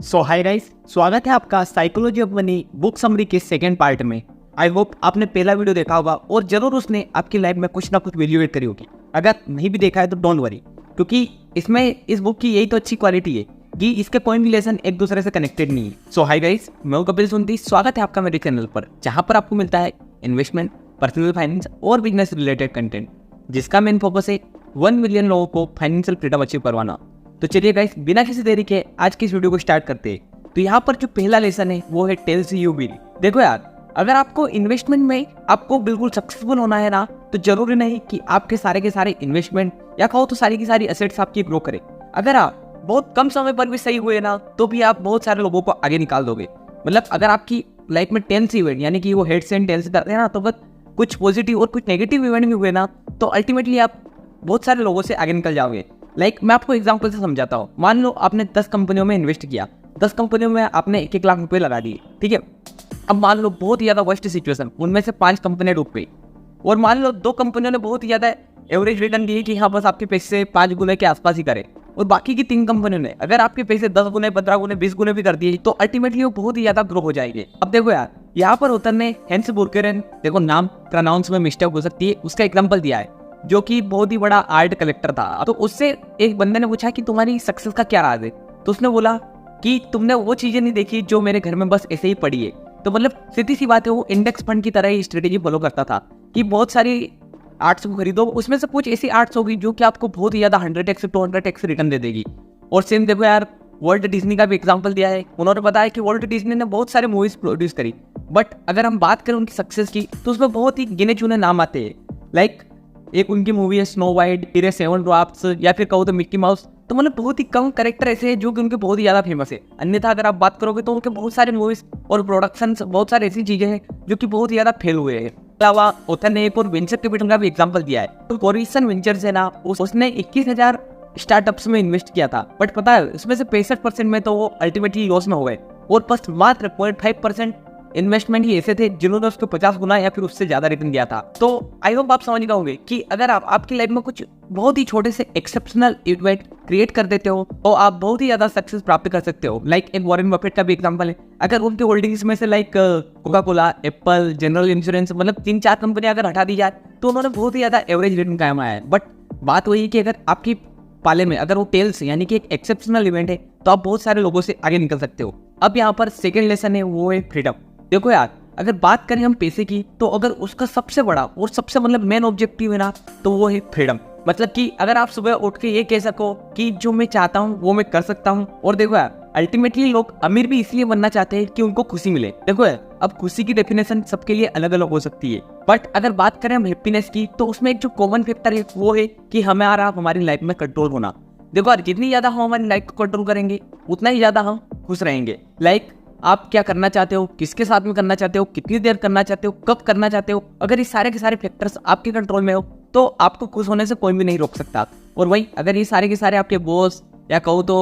सो hi guys, स्वागत है आपका psychology of money book summary के सेकंड पार्ट में। आई होप आपने पहला वीडियो देखा होगा और जरूर उसने आपकी लाइफ में कुछ ना कुछ वैल्यू एड करी होगी। अगर नहीं भी देखा है तो डोंट वरी, क्योंकि इसमें इस बुक की यही तो अच्छी क्वालिटी है कि इसके कोई भी लेसन एक दूसरे से कनेक्टेड नहीं है। सो हाय गाइस, मैं हूं कपिल सुंदी। स्वागत है आपका मेरे चैनल पर, जहां पर आपको मिलता है इन्वेस्टमेंट, पर्सनल फाइनेंस और बिजनेस रिलेटेड कंटेंट, जिसका मेन फोकस है 1 मिलियन लोगों को फाइनेंशियल फ्रीडम अचीव करवाना। तो चलिए गाइस, बिना किसी देरी के आज की इस वीडियो को स्टार्ट करते हैं। तो यहाँ पर जो पहला लेसन है वो है टेल्स यू बिल। देखो यार, अगर आपको इन्वेस्टमेंट में आपको बिल्कुल सक्सेसफुल होना है ना, तो जरूरी नहीं कि आपके सारे के सारे इन्वेस्टमेंट या कहो तो सारी की सारी एसेट्स आपकी ग्रो करे। अगर आप बहुत कम समय पर भी सही हुए ना, तो भी आप बहुत सारे लोगों को आगे निकाल दोगे। मतलब अगर आपकी लाइफ में टेल्स इवेंट यानी कि वो हेड्स एंड टेल्स करते हैं ना, तो अगर कुछ पॉजिटिव और कुछ नेगेटिव इवेंट भी हुए ना, तो अल्टीमेटली आप बहुत सारे लोगों से आगे निकल जाओगे। मैं आपको एग्जांपल से समझाता हूँ। मान लो आपने 10 कंपनियों में इन्वेस्ट किया, 10 कंपनियों में आपने 1-1 लाख रुपए लगा दिए, ठीक है। अब मान लो बहुत ही ज़्यादा वर्स्ट सिचुएशन, उनमें से 5 कंपनियां डूब गई, और मान लो 2 कंपनियों ने बहुत ही ज़्यादा एवरेज रिटर्न दिए कि हाँ बस आपके पैसे 5 गुने के आसपास ही करे, और बाकी की 3 कंपनियों ने अगर आपके पैसे 10 गुने, 15 गुने, 20 गुने भी कर दिए, तो अल्टीमेटली वो बहुत ही ज़्यादा ग्रो हो जाएंगे। अब देखो यार, यहाँ पर होतन ने हेंस बुरकेरन, देखो नाम प्रोनाउंस में मिस्टेक हो सकती है, उसका एग्जाम्पल दिया है, जो कि बहुत ही बड़ा आर्ट कलेक्टर था। तो उससे एक बंदे ने पूछा कि तुम्हारी सक्सेस का क्या राज है, तो उसने बोला कि तुमने वो चीजें नहीं देखी जो मेरे घर में बस ऐसे ही पड़ी है। तो मतलब सीधी सी बात है, वो इंडेक्स फंड की तरह ही स्ट्रेटेजी फॉलो करता था कि बहुत सारी आर्ट्स को खरीदो, उसमें से कुछ ऐसी आर्ट्स होगी जो कि आपको बहुत ही ज्यादा 100x 200x रिटर्न दे देगी। और सेम देखो यार, वर्ल्ट डिज्नी का भी एग्जाम्पल दिया है। उन्होंने बताया कि वर्ल्ट डिज्नी ने बहुत सारे मूवीज प्रोड्यूस करी, बट अगर हम बात करें उनकी सक्सेस की, तो उसमें बहुत ही गिने चुने नाम आते हैं। एक उनकी मूवी है स्नो वाइट, फिर 7 ड्वार्फ्स, या फिर कहो तो मिक्की माउस। तो मतलब बहुत ही कम कैरेक्टर ऐसे हैं जो कि उनके बहुत ही ज्यादा फेमस है। अन्यथा अगर आप बात करोगे तो उनके बहुत सारे मूवीज और प्रोडक्शंस, बहुत सारी ऐसी चीजें हैं जो कि बहुत ही ज्यादा फेल हुए हैं। अलावा ऑथर ने एक और वेंचर कैपिटल का भी एग्जांपल दिया है। तो कोरिसन वेंचर्स है ना, उसने 21,000 स्टार्टअप्स में इन्वेस्ट किया था, बट पता है उसमें से 65% में तो वो अल्टीमेटली लॉस में हो गए, और बस मात्र 0.5% इन्वेस्टमेंट ही ऐसे थे जिन्होंने उसको 50 गुना या फिर उससे ज्यादा रिटर्न दिया था। तो आई होप आप समझ गए होंगे कि अगर आप आपकी लाइफ में कुछ बहुत ही छोटे से एक्सेप्शनल इवेंट क्रिएट कर देते हो, तो आप बहुत ही ज्यादा सक्सेस प्राप्त कर सकते हो। एक वॉरेन बफेट का भी एग्जांपल है। अगर उनके होल्डिंग्स में से Coca Cola, Apple, general insurance, मतलब 3-4 कंपनियां अगर हटा दी जाए, तो उन्होंने बहुत ही ज्यादा एवरेज रिटर्न कमाया है। बट बात वही है कि अगर आपकी पाले में अगर वो टेल्स यानी कि एक एक्सेप्शनल इवेंट है, तो आप बहुत सारे लोगों से आगे निकल सकते हो। अब यहाँ पर सेकेंड लेसन है, वो है फ्रीडम। देखो यार, अगर बात करें हम पैसे की, तो अगर उसका सबसे बड़ा और सबसे मेन ऑब्जेक्टिव है ना, तो वो है फ्रीडम। मतलब कि अगर आप सुबह उठ के ये कह सको कि जो मैं चाहता हूँ वो मैं कर सकता हूँ। और देखो यार, अल्टीमेटली लोग अमीर भी इसलिए बनना चाहते हैं कि उनको खुशी मिले। देखो यार, अब खुशी की डेफिनेशन सबके लिए अलग अलग हो सकती है, बट अगर बात करें हम हैप्पीनेस की, तो उसमें एक जो कॉमन फैक्टर है वो है कि हमारी लाइफ में कंट्रोल होना। देखो यार, जितनी ज्यादा हम हमारी लाइफ को कंट्रोल करेंगे, उतना ही ज्यादा हम खुश रहेंगे। आप क्या करना चाहते हो, किसके साथ में करना चाहते हो, कितनी देर करना चाहते हो, कब करना चाहते हो, अगर ये सारे के सारे फैक्टर्स आपके कंट्रोल में हो, तो आपको खुश होने से कोई भी नहीं रोक सकता। और वही अगर ये सारे के सारे आपके बॉस या कहो तो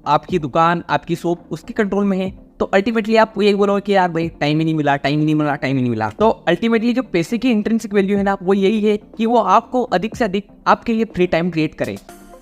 आपकी दुकान, आपकी शॉप उसके कंट्रोल में है, तो अल्टीमेटली आप यही बोलोगे कि यार भाई टाइम ही नहीं मिला, टाइम ही नहीं मिला, टाइम ही नहीं मिला। तो अल्टीमेटली जो पैसे की इंट्रिंसिक वैल्यू है ना, वो यही है कि वो आपको अधिक से अधिक आपके लिए फ्री टाइम क्रिएट करे।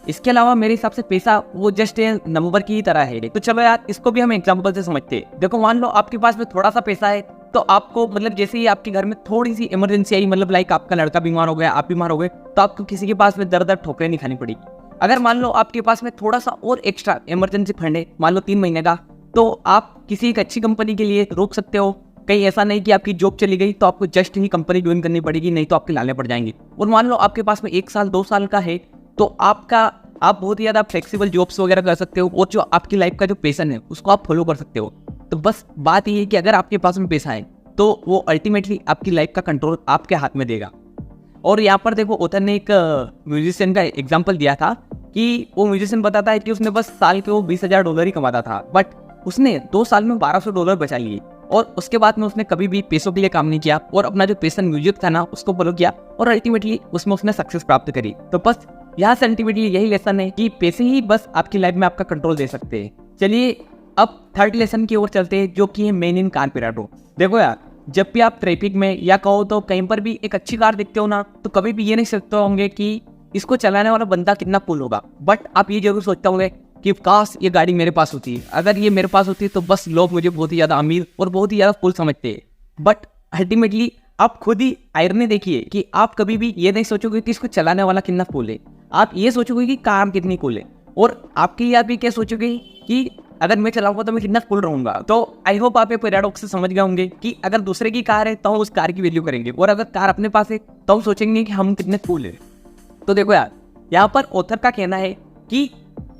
इसके अलावा मेरे हिसाब से पैसा वो जस्ट नंबर की ही तरह है। तो चलो यार, इसको भी हम एग्जांपल से समझते हैं। देखो, मान लो आपके पास में थोड़ा सा पैसा है, तो आपको जैसे ही आपके घर में थोड़ी सी इमरजेंसी आई, आपका लड़का बीमार हो गया, आप बीमार हो गए, तो आपको किसी के पास में दर ठोकरें नहीं खानी पड़ी। अगर मान लो आपके पास में थोड़ा सा और एक्स्ट्रा इमरजेंसी फंड है, मान लो 3 महीने का, तो आप किसी एक अच्छी कंपनी के लिए रोक सकते हो। कहीं ऐसा नहीं कि आपकी जॉब चली गई तो आपको जस्ट ही कंपनी ज्वाइन करनी पड़ेगी, नहीं तो आपके लाने पड़ जाएंगे। और मान लो आपके पास में 1 साल 2 साल का है, तो आप बहुत ही ज़्यादा फ्लेक्सिबल जॉब्स वगैरह कर सकते हो, और जो आपकी लाइफ का जो पैशन है उसको आप फॉलो कर सकते हो। तो बस बात ये है कि अगर आपके पास में पैसा है, तो वो अल्टीमेटली आपकी लाइफ का कंट्रोल आपके हाथ में देगा। और यहाँ पर देखो, ऑथर ने एक म्यूजिशियन का एग्जाम्पल दिया था कि वो म्यूजिशियन बताता है कि उसने बस साल के वो $20,000 ही कमाता था, बट उसने 2 साल में $1,200 बचा लिए, और उसके बाद में उसने कभी भी पैसों के लिए काम नहीं किया, और अपना जो पैशन म्यूजिक था ना उसको फॉलो किया, और अल्टीमेटली उसमें उसने सक्सेस प्राप्त करी। तो बस यहाँ से अल्टीमेटली यही लेसन है कि पैसे ही बस आपकी लाइफ में आपका कंट्रोल दे सकते हैं। चलिए अब थर्ड लेसन की ओर चलते हैं, जो कि है मेन इन कार पिराटो। देखो यार, जब भी आप ट्रैफिक में या कहो तो कहीं पर भी एक अच्छी कार देखते हो ना, तो कभी भी ये नहीं सोचते होंगे कि इसको चलाने वाला बंदा कितना कूल होगा, बट आप ये जरूर सोचते होंगे कि काश ये गाड़ी मेरे पास होती है, अगर ये मेरे पास होती है तो बस लोग मुझे बहुत ही ज़्यादा अमीर और बहुत ही ज़्यादा कूल समझते हैं। बट अल्टीमेटली आप खुद ही आयरनी देखिए कि आप कभी भी ये नहीं सोचोगे कि इसको चलाने वाला कितना कूल है, आप ये सोचोगे कि कार कितनी कूल है, और आपके लिए आप ये क्या सोचोगे कि अगर मैं चलाऊंगा तो मैं कितना कूल रहूंगा। तो आई होप आप ये पैराडॉक्स से समझ गए होंगे कि अगर दूसरे की कार है तो हम उस कार की वैल्यू करेंगे, और अगर कार अपने पास है तो हम सोचेंगे कि हम कितने कूल है। तो देखो यार, यहाँ पर ऑथर का कहना है कि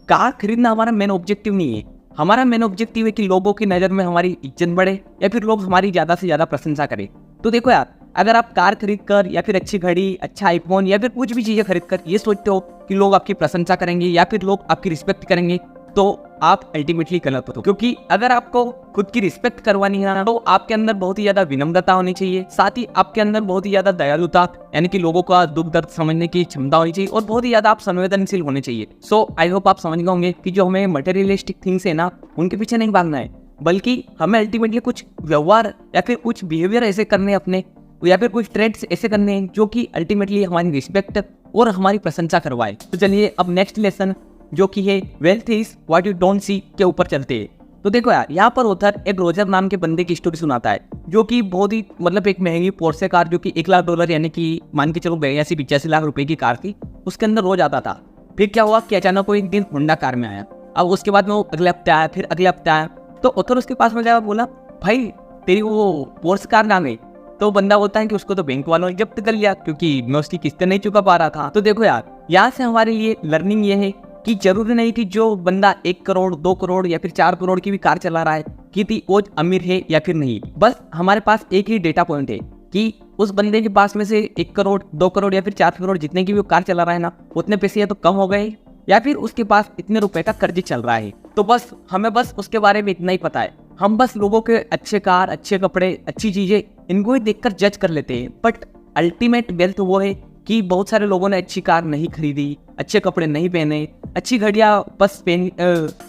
कार खरीदना हमारा मेन ऑब्जेक्टिव नहीं है। हमारा मेन ऑब्जेक्टिव है कि लोगों की नज़र में हमारी इज्जत बढ़े या फिर लोग हमारी ज़्यादा से ज़्यादा प्रशंसा करें। तो देखो यार, अगर आप कार खरीद कर या फिर अच्छी घड़ी, अच्छा आईफोन या फिर कुछ भी चीज़ें खरीद कर ये सोचते हो कि लोग आपकी प्रशंसा करेंगे या फिर लोग आपकी रिस्पेक्ट करेंगे, तो आप अल्टीमेटली गलत हो। क्योंकि अगर आपको खुद की रिस्पेक्ट करवानी है तो आपके अंदर बहुत ही ज्यादा विनम्रता होनी चाहिए, साथ ही आपके अंदर बहुत ही ज्यादा दयालुता यानी कि लोगों का दुख दर्द समझने की क्षमता होनी चाहिए, और बहुत ही ज्यादा आप संवेदनशील होने चाहिए। सो आई होप आप समझ गए होंगे कि जो हमें मटेरियलिस्टिक थिंग्स है ना, उनके पीछे नहीं भागना है, बल्कि हमें अल्टीमेटली कुछ व्यवहार या फिर कुछ बिहेवियर ऐसे करने अपने, या फिर कुछ ट्रेड्स ऐसे करने हैं जो कि अल्टीमेटली हमारी रिस्पेक्ट और हमारी प्रशंसा करवाए। तो चलिए अब नेक्स्ट लेसन जो कि है wealth is what you don't see के ऊपर चलते हैं। तो देखो यार, यहाँ पर ऑथर एक रोजर नाम के बंदे की स्टोरी सुनाता है, जो कि बहुत ही मतलब एक महंगी पोर्शे कार जो कि $1 लाख यानी कि मान के चलो 82-85 लाख रुपए की कार थी, उसके अंदर रोज आता था। फिर क्या हुआ कि अचानक वो एक दिन होंडा कार में आया। अब उसके बाद में वो अगले हफ्ते आया, फिर अगले हफ्ते आया, तो ऑथर उसके पास में गया, बोला भाई तेरी वो पोर्शे कार ना गई। तो बंदा बोलता है कि उसको तो बैंक वालों ने जब्त कर लिया क्योंकि मैं उसकी किस्तें नहीं चुका पा रहा था। तो देखो यार, यहाँ से हमारे लिए लर्निंग ये है कि जरूरी नहीं कि जो बंदा 1 करोड़ 2 करोड़ या फिर 4 करोड़ की भी कार चला रहा है कि वो अमीर है या फिर नहीं। बस हमारे पास एक ही डेटा पॉइंट है कि उस बंदे के पास में से 1 करोड़ 2 करोड़ या फिर 4 करोड़ जितने की भी वो कार चला रहा है ना, उतने पैसे या तो कम हो गए या फिर उसके पास इतने रुपए का कर्ज चल रहा है। तो बस हमें बस उसके बारे में इतना ही पता है। हम बस लोगों के अच्छे कार, अच्छे कपड़े, अच्छी चीजें, इनको ही देखकर जज कर लेते हैं। बट अल्टीमेट वेल्थ वो है कि बहुत सारे लोगों ने अच्छी कार नहीं खरीदी, अच्छे कपड़े नहीं पहने, अच्छी घड़ियां बस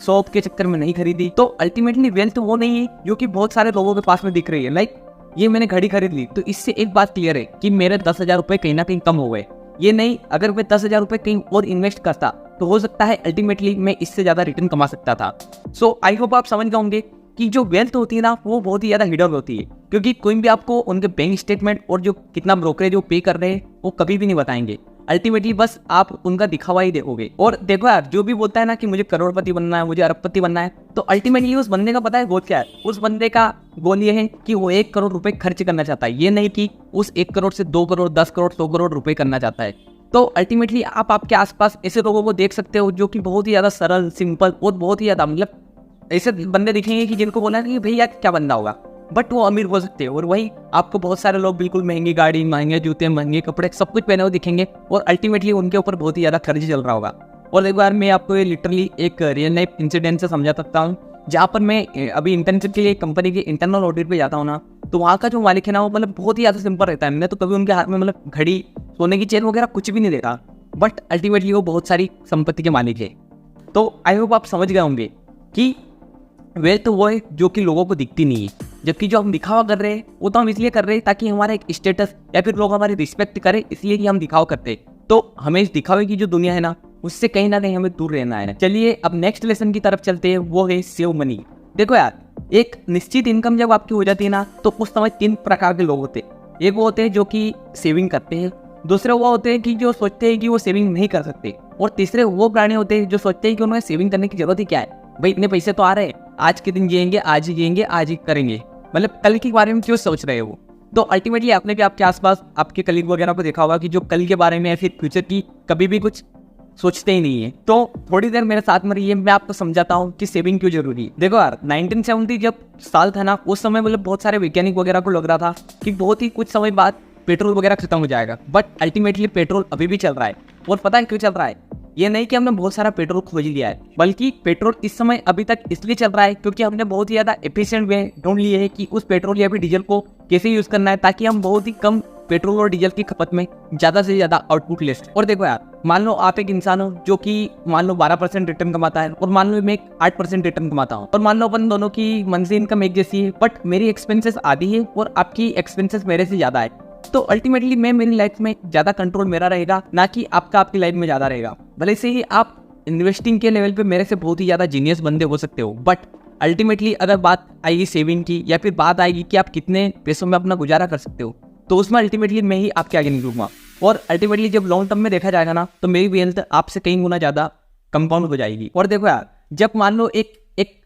शॉप के चक्कर में नहीं खरीदी। तो अल्टीमेटली वेल्थ वो नहीं है जो कि बहुत सारे लोगों के पास में दिख रही है। लाइक ये मैंने घड़ी खरीद ली तो इससे एक बात क्लियर है कि मेरे 10,000 रुपए कहीं ना कहीं कम हो गए। ये नहीं, अगर मैं 10,000 रुपए कहीं और इन्वेस्ट करता तो हो सकता है अल्टीमेटली मैं इससे ज्यादा रिटर्न कमा सकता था। सो आई होप आप समझ गए होंगे कि जो वेल्थ होती है ना, वो बहुत ही ज्यादा हिडन होती है, क्योंकि कोई भी आपको उनके बैंक स्टेटमेंट और जो कितना ब्रोकरेज वो पे कर रहे हैं वो कभी भी नहीं बताएंगे। अल्टीमेटली बस आप उनका दिखावा ही देखोगे। और देखो यार, जो भी बोलता है ना कि मुझे करोड़पति बनना है, मुझे अरबपति बनना है, तो अल्टीमेटली उस बंदे का पता है गोल क्या है। उस बंदे का गोल ये है कि वो 1 करोड़ रुपए खर्च करना चाहता है, ये नहीं कि उस 1 करोड़ से 2 करोड़ 10 करोड़ 100 करोड़ रुपए करना चाहता है। तो अल्टीमेटली आप आपके आसपास ऐसे लोगों को देख सकते हो जो कि बहुत ही ज्यादा सरल, सिंपल और बहुत ही ज्यादा मतलब ऐसे बंदे दिखेंगे कि जिनको बोला कि भैया क्या बंदा होगा, बट वो अमीर हो सकते हैं। और वही आपको बहुत सारे लोग बिल्कुल महंगी गाड़ी, महंगे जूते, महंगे कपड़े सब कुछ पहने हुए दिखेंगे और अल्टीमेटली उनके ऊपर बहुत ही ज्यादा खर्च चल रहा होगा। और एक बार मैं आपको ये लिटरली एक रियल लाइफ इंसिडेंट से समझा सकता हूँ, जहाँ पर मैं अभी इंटर्नशिप के लिए कंपनी के इंटरनल ऑडिट पे जाता हूँ ना, तो वहाँ का जो मालिक है ना, वो मतलब बहुत ही ज्यादा सिंपल रहता है। मैंने तो कभी उनके हाथ में मतलब घड़ी, सोने की चेन वगैरह कुछ भी नहीं देखा, बट अल्टीमेटली वो बहुत सारी संपत्ति के मालिक है। तो आई होप आप समझ गए होंगे कि वेल्थ तो वो है जो कि लोगों को दिखती नहीं है, जबकि जो हम दिखावा कर रहे हैं वो तो हम इसलिए कर रहे हैं ताकि हमारा एक स्टेटस या फिर लोग हमारी रिस्पेक्ट करें, इसलिए कि हम दिखावा करते हैं। तो हमें इस दिखावे की जो दुनिया है ना, उससे कहीं ना कहीं हमें दूर रहना है। चलिए अब नेक्स्ट लेसन की तरफ चलते हैं, वो है सेव मनी। देखो यार, एक निश्चित इनकम जब आपकी हो जाती है ना, तो उस समय 3 प्रकार के लोग होते हैं। एक वो होते हैं जो कि सेविंग करते हैं, दूसरे वो होते हैं कि जो सोचते हैं कि वो सेविंग नहीं कर सकते, और तीसरे वो प्राणी होते हैं जो सोचते हैं कि उन्हें सेविंग करने की जरूरत ही क्या है, भाई इतने पैसे तो आ रहे हैं, आज के दिन जिएंगे, आज ही जिएंगे, आज ही करेंगे, मतलब कल के बारे में क्यों सोच रहे हो वो। तो अल्टीमेटली आपने भी आपके आसपास आपके कलीग वगैरह को देखा होगा कि जो कल के बारे में या फिर फ्यूचर की कभी भी कुछ सोचते ही नहीं है। तो थोड़ी देर मेरे साथ में रहिए, मैं आपको समझाता हूँ कि सेविंग क्यों जरूरी है। देखो यार, 1970 जब साल था ना, उस समय मतलब बहुत सारे वैज्ञानिक वगैरह को लग रहा था कि बहुत ही कुछ समय बाद पेट्रोल वगैरह खत्म हो जाएगा, बट अल्टीमेटली पेट्रोल अभी भी चल रहा है। और पता है क्यों चल रहा है? ये नहीं कि हमने बहुत सारा पेट्रोल खोज लिया है, बल्कि पेट्रोल इस समय अभी तक इसलिए चल रहा है क्योंकि हमने बहुत ही ज्यादा एफिशिएंट वे ढूंढ लिए है कि उस पेट्रोल या फिर डीजल को कैसे यूज करना है, ताकि हम बहुत ही कम पेट्रोल और डीजल की खपत में ज्यादा से ज्यादा आउटपुट ले सकें। और देखो यार, मान लो आप एक इंसान हो जो कि मान लो 12% रिटर्न कमाता है, और मान लो मैं 8% रिटर्न कमाता हूँ, और मान लो अपन दोनों की मंथली इनकम एक जैसी है, बट मेरी एक्सपेंसेस आधी है और आपकी एक्सपेंसेस मेरे से ज्यादा है। तो अल्टीमेटली मैं मेरी लाइफ में ज्यादा कंट्रोल मेरा रहेगा, ना कि आपका आपकी लाइफ में ज्यादा रहेगा। भले से ही आप इन्वेस्टिंग के लेवल पे मेरे से बहुत ही ज़्यादा जीनियस बंदे हो सकते हो, बट अल्टीमेटली अगर बात आएगी सेविंग की या फिर बात आएगी कि आप कितने पैसों में अपना गुजारा कर सकते हो, तो उसमें अल्टीमेटली मैं ही आपके आगे निकलूंगा। और अल्टीमेटली जब लॉन्ग टर्म में देखा जाएगा ना, तो मेरी वेल्थ आपसे कई गुना ज़्यादा कंपाउंड हो जाएगी। और देखो यार, जब मान लो एक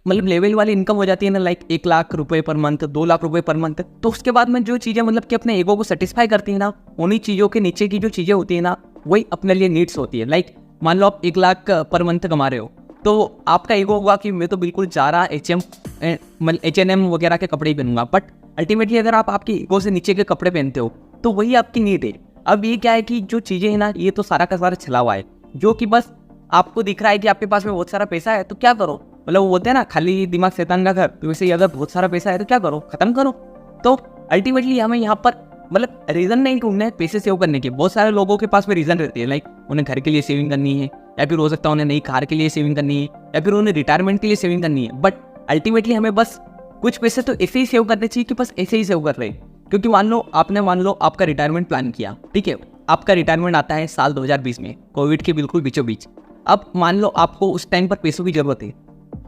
मतलब लेवल वाली इनकम हो जाती है ना, लाइक 1 लाख रुपए पर मंथ, 2 लाख रुपए पर मंथ, तो उसके बाद में जो चीज़ें मतलब कि अपने ईगो को सेटिस्फाई करती है ना, उन्हीं चीज़ों के नीचे की जो चीज़ें होती है ना, वही अपने लिए नीड्स होती है। लाइक मान लो आप 1 लाख पर मंथ कमा रहे हो, तो आपका ईगो होगा कि मैं तो बिल्कुल जा रहा H&M वगैरह के कपड़े ही पहनूंगा, बट अल्टीमेटली अगर आप आपकी ईगो से नीचे के कपड़े पहनते हो तो वही आपकी नीड है। अब ये क्या है कि जो चीज़ें हैं ना, ये तो सारा का सारा छला हुआ है, जो कि बस आपको दिख रहा है कि आपके पास में बहुत सारा पैसा है तो क्या करो, मतलब वो बोलते हैं ना खाली दिमाग शैतान का घर, तो वैसे ही अगर बहुत सारा पैसा है तो क्या करो, खत्म करो। तो अल्टीमेटली हमें यहाँ पर मतलब रीज़न नहीं ढूंढना है पैसे सेव करने के। बहुत सारे लोगों के पास में रीज़न रहती है, लाइक उन्हें घर के लिए सेविंग करनी है, या फिर हो सकता है उन्हें नई कार के लिए सेविंग करनी है, या फिर उन्हें रिटायरमेंट के लिए सेविंग करनी है। बट अल्टीमेटली हमें बस कुछ पैसे तो ऐसे ही सेव करने चाहिए कि बस ऐसे ही सेव कर रहे हैं। क्योंकि मान लो आपका रिटायरमेंट प्लान किया, ठीक है, आपका रिटायरमेंट आता है साल 2020 में, कोविड के बिल्कुल बीचों बीच। अब मान लो आपको उस टाइम पर पैसों की जरूरत है,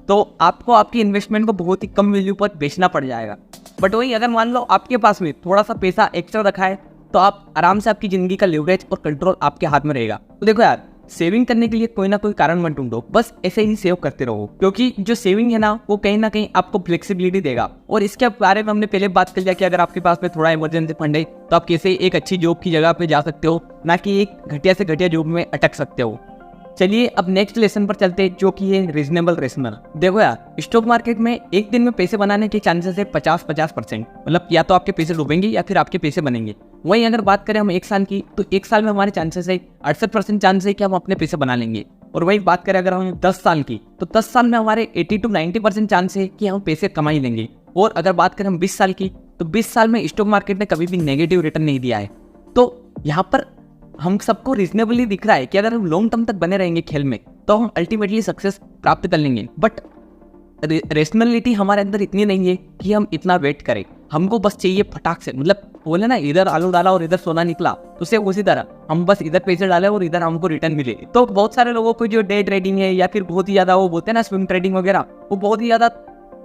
तो आपको आपकी इन्वेस्टमेंट को बहुत ही कम वैल्यू पर बेचना पड़ जाएगा। बट वही अगर मान लो आपके पास में थोड़ा सा पैसा एक्स्ट्रा रखा है, तो आप आराम से आपकी ज़िंदगी का लिवरेज और कंट्रोल आपके हाथ में रहेगा। तो देखो यार, सेविंग करने के लिए कोई ना कोई कारण मत ढूंढो, बस ऐसे ही सेव करते रहो, क्योंकि जो सेविंग है ना, वो कहीं ना कहीं आपको फ्लेक्सिबिलिटी देगा। और इसके बारे में हमने पहले बात कर लिया कि अगर आपके पास में थोड़ा इमरजेंसी फंड है, तो आप कैसे एक अच्छी जॉब की जगह पे जा सकते हो, ना कि एक घटिया से घटिया जॉब में अटक सकते हो। चलिए अब नेक्स्ट लेसन पर चलते हैं, जो कि है रीजनेबल रेशनल। देखो यार, स्टॉक मार्केट में एक दिन में पैसे बनाने के चांसेस है 50-50%, मतलब या तो आपके पैसे डूबेंगे या फिर आपके पैसे बनेंगे। वहीं अगर बात करें हम 1 साल की, तो 1 साल में हमारे चांसेस है 68% चांस है कि हम अपने पैसे बना लेंगे। और वही बात करें अगर हम 10 साल की, तो 10 साल में हमारे 80-90% चांस है कि हम पैसे कमा ही लेंगे। और अगर बात करें हम 20 साल की, तो 20 साल में स्टॉक मार्केट ने कभी भी नेगेटिव रिटर्न नहीं दिया है। तो यहाँ पर हम सबको रीजनेबली दिख रहा है कि अगर हम लॉन्ग टर्म तक बने रहेंगे खेल में, तो हम अल्टीमेटली सक्सेस प्राप्त कर लेंगे। बट रेशनलिटी हमारे अंदर इतनी नहीं है कि हम इतना वेट करें। हमको बस चाहिए फटाक से, मतलब बोले ना, इधर आलू डाला और इधर सोना निकला, तो सेम उसी तरह हम बस इधर पैसे डाले और इधर हमको रिटर्न मिले। तो बहुत सारे लोगों को जो डे ट्रेडिंग है या फिर बहुत ही ज़्यादा वो बोलते हैं ना स्विंग ट्रेडिंग वगैरह, वो बहुत ही ज़्यादा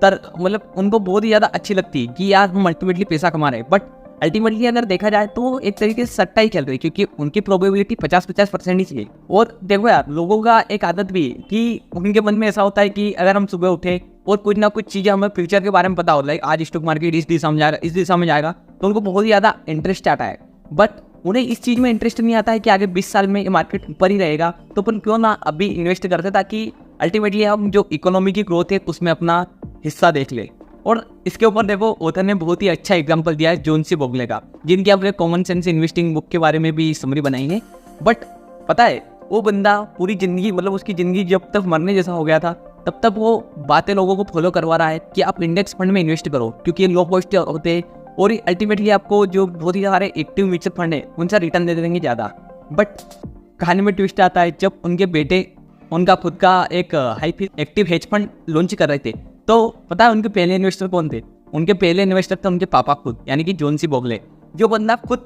मतलब उनको बहुत ही ज़्यादा अच्छी लगती है कि यार हम अल्टीमेटली पैसा कमा रहे हैं। बट अल्टीमेटली अगर देखा जाए तो एक तरीके से सट्टा ही खेल रही है, क्योंकि उनकी प्रोबेबिलिटी 50-50% ही चाहिए। और देखो यार, लोगों का एक आदत भी है कि उनके मन में ऐसा होता है कि अगर हम सुबह उठे और कुछ ना कुछ चीज़ें हमें फ्यूचर के बारे में पता हो, लाइक आज स्टॉक मार्केट इस दिशा में जाएगा, तो उनको बहुत ही ज़्यादा इंटरेस्ट आता है। बट उन्हें इस चीज़ में इंटरेस्ट नहीं आता है कि आगे 20 साल में ये मार्केट ऊपर ही रहेगा, तो अपन क्यों ना अभी इन्वेस्ट करते, ताकि अल्टीमेटली हम जो इकोनॉमी की ग्रोथ है उसमें अपना हिस्सा देख ले। और इसके ऊपर देखो, ऑथर ने बहुत ही अच्छा एग्जांपल दिया है जॉन सी बोगले का, जिनकी आपने कॉमन सेंस इन्वेस्टिंग बुक के बारे में भी समरी बनाई है। बट पता है, वो बंदा पूरी ज़िंदगी, मतलब उसकी ज़िंदगी जब तक मरने जैसा हो गया था, तब तक वो बातें लोगों को फॉलो करवा रहा है कि आप इंडेक्स फंड में इन्वेस्ट करो, क्योंकि ये लो कॉस्ट होते हैं और अल्टीमेटली आपको जो बहुत ही सारे एक्टिव म्यूचुअल फंड है उनसे रिटर्न दे देंगे ज़्यादा। बट कहानी में ट्विस्ट आता है, जब उनके बेटे उनका खुद का एक एक्टिव हेज फंड लॉन्च कर रहे थे, तो पता है उनके पहले इन्वेस्टर कौन थे? उनके पहले इन्वेस्टर थे उनके पापा खुद, यानी कि जॉन सी बोगले। जो बंदा खुद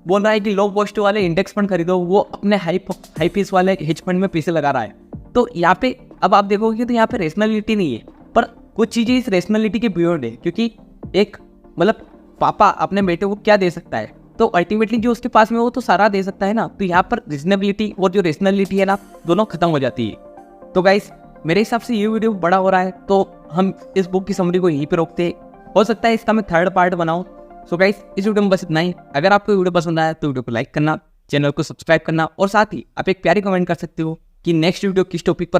बोल रहा है कि लो कॉस्ट वाले इंडेक्स फंड खरीदो, वो अपने हाई फीस वाले हेज फंड में पैसे लगा रहा है। तो यहाँ पे अब आप देखोगे तो यहाँ पे रेशनलिटी नहीं है, पर कुछ चीज़ें इस रेशनलिटी के बियॉन्ड है। क्योंकि एक मतलब पापा अपने बेटे को क्या दे सकता है, तो अल्टीमेटली जो उसके पास में वो तो सारा दे सकता है ना। तो यहाँ पर रीजनेबिलिटी और जो रेशनलिटी है ना, दोनों खत्म हो जाती है। तो गाइस, मेरे हिसाब से ये वीडियो बड़ा हो रहा है, तो हम इस बुक की समरी को यहीं पे रोकते हैं। हो सकता है इसका मैं 3rd पार्ट बनाऊं। सो गाइस, इस वीडियो में बस इतना ही। अगर आपको वीडियो पसंद आया तो वीडियो को लाइक करना, चैनल को सब्सक्राइब करना, और साथ ही आप एक प्यारी कमेंट कर सकते हो कि नेक्स्ट वीडियो किस टॉपिक पर